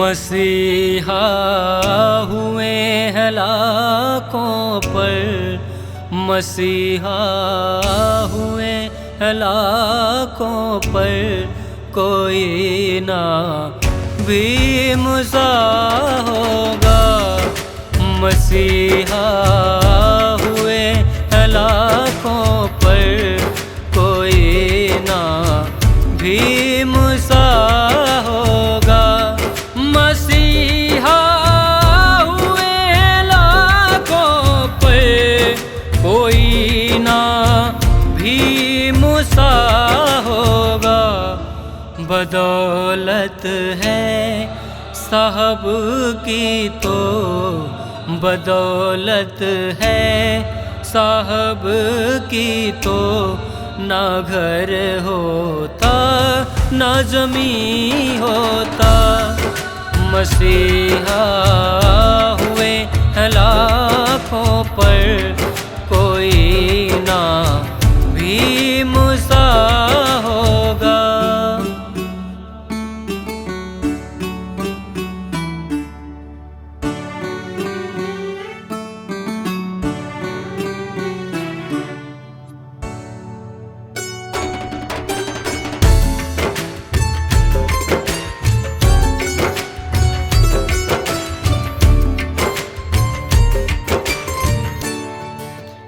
मसीहा हुए हैं लाखों पर, मसीहा हुए हैं लाखों पर, कोई ना भी मुसा होगा। मसीहा हुए हैं लाखों पर, कोई ना भी मुसा होगा। मसीहा हुए हैं लाखों पर, कोई ना भी मुसा होगा। बदौलत है साहब की तो, बदौलत है साहब की तो, ना घर होता ना ज़मीं होता। मसीहा हुए हैं लाखों पर, कोई ना भी मुसा होगा।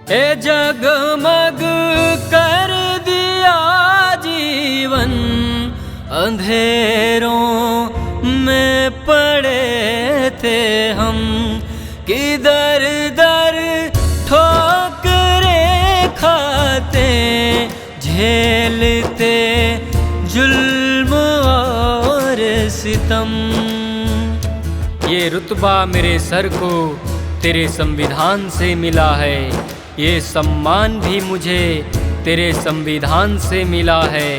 ए जगमग कर दिया जीवन, अंधेरों में पड़े थे हम, किधर दर ठोकरें खाते, झेलते जुल्म और सितम। ये रुतबा मेरे सर को तेरे संविधान से मिला है, ये सम्मान भी मुझे तेरे संविधान से मिला है।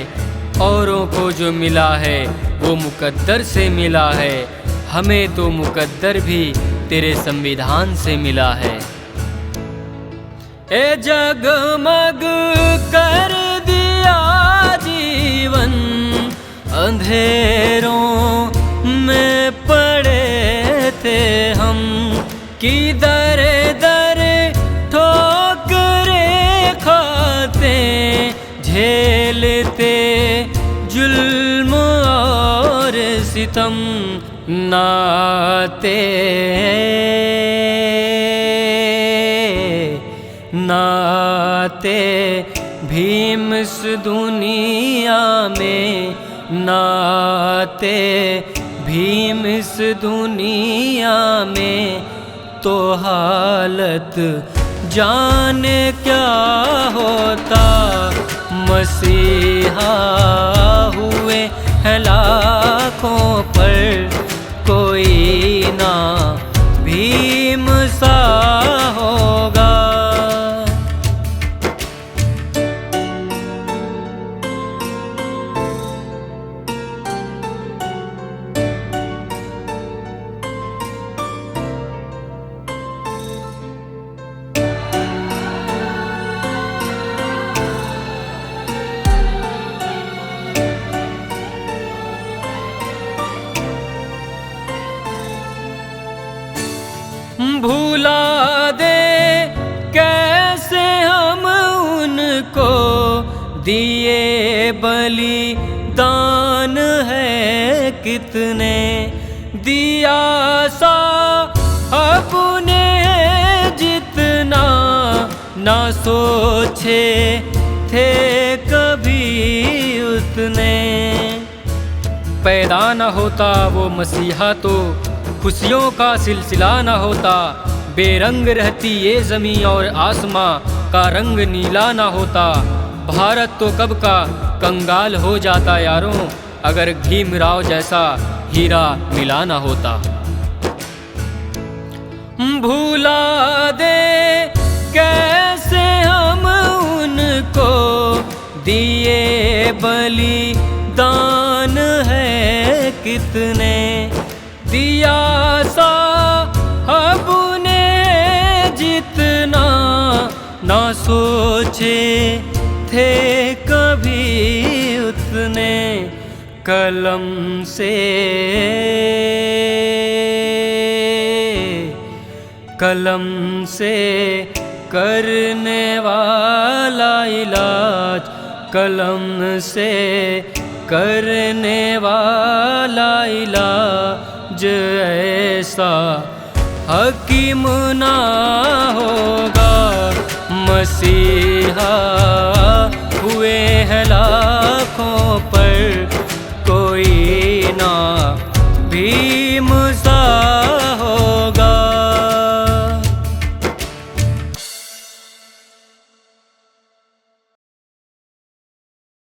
औरों को जो मिला है वो मुकद्दर से मिला है, हमें तो मुकद्दर भी तेरे संविधान से मिला है। ए जगमग कर दिया जीवन, अंधेरों में पड़े थे हम, किधर दर ठोकरें खाते, झेलते जुल्म और सितम। नाते नाते भीम इस दुनिया में, नाते भीम इस दुनिया में, तो हालत जाने क्या होता। मसीहा हुए हैं लाखों पर, कोई ना भी मुसा होगा। भुला दे कैसे हम उनको, दिए बलिदान है कितने, दिया सा अपने जितना, ना सोचे थे कभी उतने। पैदा न होता वो मसीहा तो खुशियों का सिलसिला न होता, बेरंग रहती ये ज़मीं और आसमां का रंग नीला न होता। भारत तो कब का कंगाल हो जाता यारों, अगर भीमराव जैसा हीरा मिला न होता। भुला दे कैसे हम उनको, दिए बलिदान है कितने, दिया सा अपने जितना, ना सोचे थे कभी उतने। कलम से करने वाला इलाज, कलम से करने वाला इलाज ऐसा हकीम ना होगा। मसीहा हुए हैं लाखों